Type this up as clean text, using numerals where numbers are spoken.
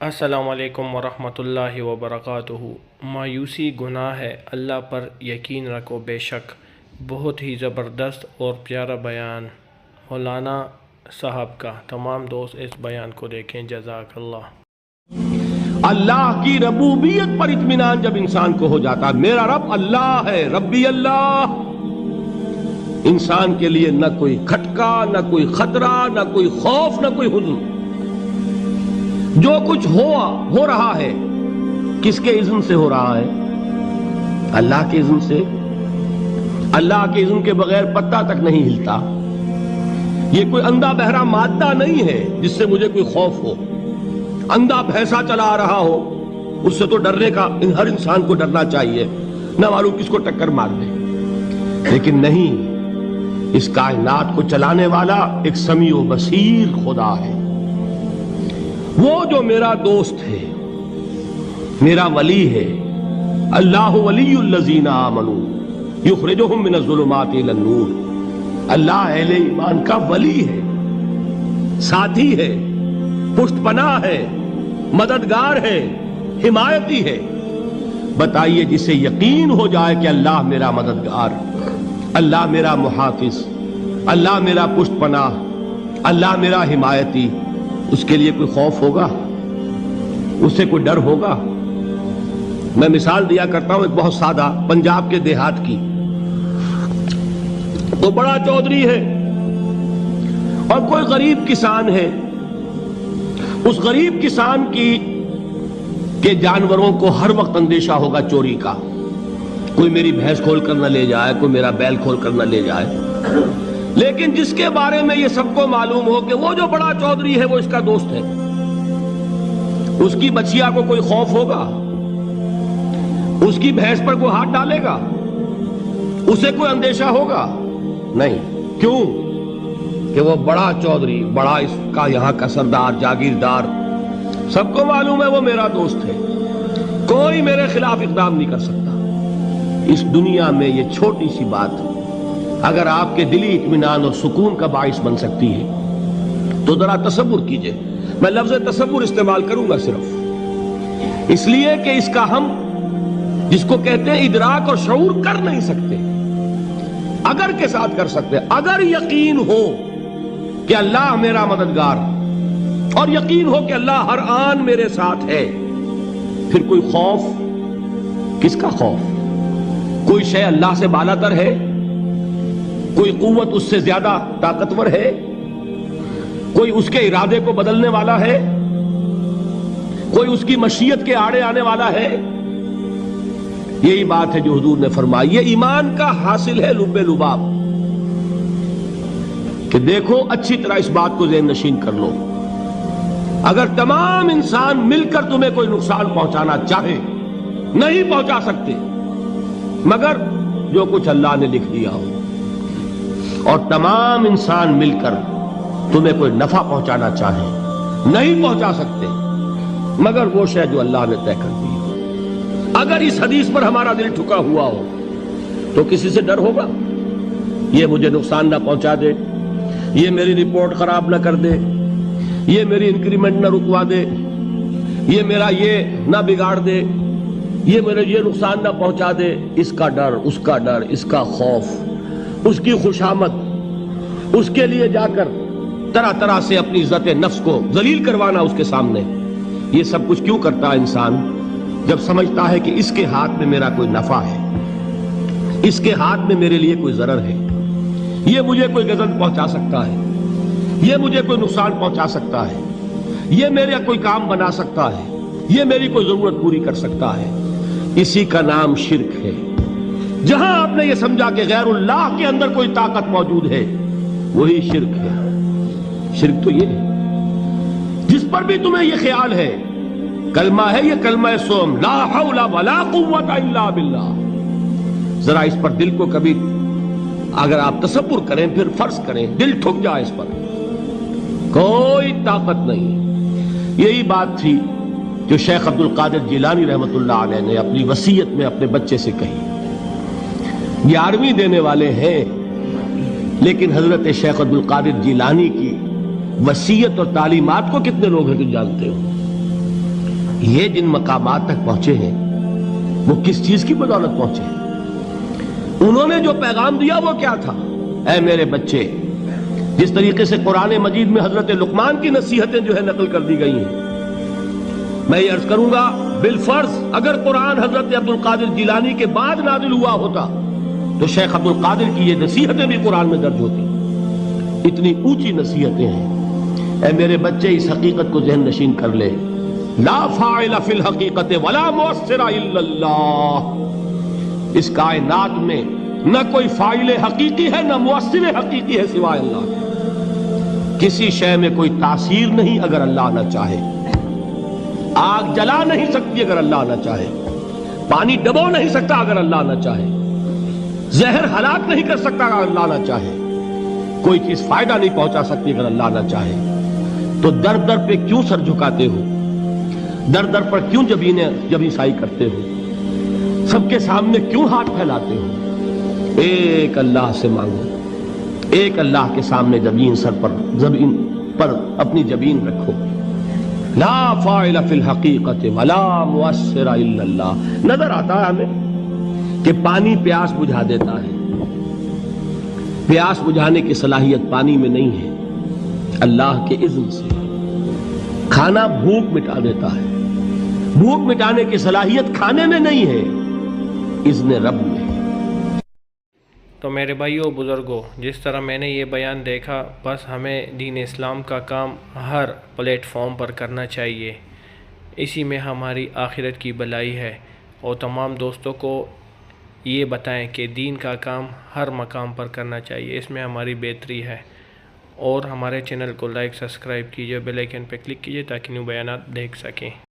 السلام علیکم ورحمۃ اللہ وبرکاتہ۔ مایوسی گناہ ہے، اللہ پر یقین رکھو، بے شک بہت ہی زبردست اور پیارا بیان مولانا صاحب کا۔ تمام دوست اس بیان کو دیکھیں، جزاک اللہ۔ اللہ کی ربوبیت پر اطمینان جب انسان کو ہو جاتا، میرا رب اللہ ہے، ربی اللہ، انسان کے لیے نہ کوئی کھٹکا، نہ کوئی خطرہ، نہ کوئی خوف، نہ کوئی حزن۔ جو کچھ ہو رہا ہے کس کے اذن سے ہو رہا ہے؟ اللہ کے اذن سے۔ اللہ کے اذن کے بغیر پتا تک نہیں ہلتا۔ یہ کوئی اندھا بہرا مادہ نہیں ہے جس سے مجھے کوئی خوف ہو۔ اندھا بھینسا چلا آ رہا ہو، اس سے تو ڈرنے کا ہر انسان کو ڈرنا چاہیے، نہ معلوم کس کو ٹکر مار دے۔ لیکن نہیں، اس کائنات کو چلانے والا ایک سمیع و بصیر خدا ہے۔ وہ جو میرا دوست ہے، میرا ولی ہے، اللہ ولی الذین آمنوا یخرجہم من الظلمات الی النور۔ اللہ اہل ایمان کا ولی ہے، ساتھی ہے، پشت پناہ ہے، مددگار ہے، حمایتی ہے۔ بتائیے جسے یقین ہو جائے کہ اللہ میرا مددگار، اللہ میرا محافظ، اللہ میرا پشت پناہ، اللہ میرا حمایتی، اس کے لیے کوئی خوف ہوگا؟ اس سے کوئی ڈر ہوگا؟ میں مثال دیا کرتا ہوں ایک بہت سادہ، پنجاب کے دیہات کی۔ وہ بڑا چودھری ہے اور کوئی غریب کسان ہے۔ اس غریب کسان کے جانوروں کو ہر وقت اندیشہ ہوگا چوری کا، کوئی میری بھینس کھول کر نہ لے جائے، کوئی میرا بیل کھول کر نہ لے جائے۔ لیکن جس کے بارے میں یہ سب کو معلوم ہو کہ وہ جو بڑا چودھری ہے وہ اس کا دوست ہے، اس کی بچیا کو کوئی خوف ہوگا؟ اس کی بھینس پر کوئی ہاتھ ڈالے گا؟ اسے کوئی اندیشہ ہوگا؟ نہیں۔ کیوں؟ کہ وہ بڑا چودھری، بڑا اس کا یہاں کا سردار، جاگیردار، سب کو معلوم ہے وہ میرا دوست ہے، کوئی میرے خلاف اقدام نہیں کر سکتا۔ اس دنیا میں یہ چھوٹی سی بات اگر آپ کے دلی اطمینان اور سکون کا باعث بن سکتی ہے تو ذرا تصور کیجئے۔ میں لفظ تصور استعمال کروں گا صرف اس لیے کہ اس کا ہم جس کو کہتے ہیں ادراک اور شعور کر نہیں سکتے، اگر کے ساتھ کر سکتے۔ اگر یقین ہو کہ اللہ میرا مددگار اور یقین ہو کہ اللہ ہر آن میرے ساتھ ہے، پھر کوئی خوف؟ کس کا خوف؟ کوئی شے اللہ سے بالا تر ہے؟ کوئی قوت اس سے زیادہ طاقتور ہے؟ کوئی اس کے ارادے کو بدلنے والا ہے؟ کوئی اس کی مشیت کے آڑے آنے والا ہے؟ یہی بات ہے جو حضور نے فرمائی۔ یہ ایمان کا حاصل ہے لب لباب، کہ دیکھو اچھی طرح اس بات کو ذہن نشین کر لو، اگر تمام انسان مل کر تمہیں کوئی نقصان پہنچانا چاہے نہیں پہنچا سکتے، مگر جو کچھ اللہ نے لکھ دیا ہو، اور تمام انسان مل کر تمہیں کوئی نفع پہنچانا چاہے نہیں پہنچا سکتے، مگر وہ شے جو اللہ نے طے کر دی ہو۔ اگر اس حدیث پر ہمارا دل ٹھکا ہوا ہو تو کسی سے ڈر ہوگا؟ یہ مجھے نقصان نہ پہنچا دے، یہ میری رپورٹ خراب نہ کر دے، یہ میری انکریمنٹ نہ رکوا دے، یہ میرا یہ نہ بگاڑ دے، یہ میرے یہ نقصان نہ پہنچا دے۔ اس کا ڈر، اس کا ڈر، اس کا خوف، اس کی خوشامد، اس کے لیے جا کر طرح طرح سے اپنی عزت نفس کو ذلیل کروانا اس کے سامنے، یہ سب کچھ کیوں کرتا ہے انسان؟ جب سمجھتا ہے کہ اس کے ہاتھ میں میرا کوئی نفع ہے، اس کے ہاتھ میں میرے لیے کوئی ضرر ہے، یہ مجھے کوئی غضب پہنچا سکتا ہے، یہ مجھے کوئی نقصان پہنچا سکتا ہے، یہ میرا کوئی کام بنا سکتا ہے، یہ میری کوئی ضرورت پوری کر سکتا ہے، اسی کا نام شرک ہے۔ جہاں آپ نے یہ سمجھا کہ غیر اللہ کے اندر کوئی طاقت موجود ہے، وہی شرک ہے۔ شرک تو یہ ہے جس پر بھی تمہیں یہ خیال ہے، کلمہ ہے یہ کلمہ سوم، لا حول ولا قوت الا باللہ، ذرا اس پر دل کو کبھی اگر آپ تصور کریں، پھر فرض کریں دل ٹھک جائے اس پر، کوئی طاقت نہیں۔ یہی بات تھی جو شیخ عبد القادر جیلانی رحمۃ اللہ علیہ نے اپنی وصیت میں اپنے بچے سے کہی۔ 11ویں دینے والے ہیں، لیکن حضرت شیخ عبد القادر جیلانی کی وصیت اور تعلیمات کو کتنے لوگ ہیں کہ جانتے ہو؟ یہ جن مقامات تک پہنچے ہیں وہ کس چیز کی بدولت پہنچے ہیں؟ انہوں نے جو پیغام دیا وہ کیا تھا؟ اے میرے بچے، جس طریقے سے قرآن مجید میں حضرت لقمان کی نصیحتیں جو ہے نقل کر دی گئی ہیں، میں یہ عرض کروں گا بالفرض اگر قرآن حضرت عبد القادر جیلانی کے بعد نازل ہوا ہوتا تو شیخ عبد القادر کی یہ نصیحتیں بھی قرآن میں درج ہوتی۔ اتنی اونچی نصیحتیں ہیں۔ اے میرے بچے، اس حقیقت کو ذہن نشین کر لے، لا فاعل فی الحقیقت ولا مؤثر الا اللہ۔ اس کائنات میں نہ کوئی فاعل حقیقی ہے نہ مؤثر حقیقی ہے سوائے اللہ کے۔ کسی شے میں کوئی تاثیر نہیں اگر اللہ نہ چاہے۔ آگ جلا نہیں سکتی اگر اللہ نہ چاہے، پانی ڈبو نہیں سکتا اگر اللہ نہ چاہے، زہر ہلاک نہیں کر سکتا اگر اللہ نہ چاہے، کوئی چیز فائدہ نہیں پہنچا سکتی اگر اللہ نہ چاہے۔ تو در در پہ کیوں سر جھکاتے ہو؟ در در پر کیوں جبیں سائی کرتے ہو؟ سب کے سامنے کیوں ہاتھ پھیلاتے ہو؟ ایک اللہ سے مانگو، ایک اللہ کے سامنے زمین پر اپنی جبین رکھو۔ لا فاعل فی الحقیقت ولا مؤثر الا اللہ۔ نظر آتا ہے ہمیں کہ پانی پیاس بجھا دیتا ہے، پیاس بجھانے کی صلاحیت پانی میں نہیں ہے، اللہ کے اذن سے۔ کھانا بھوک مٹا دیتا ہے، بھوک مٹانے کی صلاحیت کھانے میں نہیں ہے، اذن رب میں۔ تو میرے بھائیوں بزرگوں، جس طرح میں نے یہ بیان دیکھا، بس ہمیں دین اسلام کا کام ہر پلیٹ فارم پر کرنا چاہیے، اسی میں ہماری آخرت کی بھلائی ہے۔ اور تمام دوستوں کو یہ بتائیں کہ دین کا کام ہر مقام پر کرنا چاہیے، اس میں ہماری بہتری ہے۔ اور ہمارے چینل کو لائک، سبسکرائب کیجئے، بیل آئیکن پہ کلک کیجئے تاکہ نیو بیانات دیکھ سکیں۔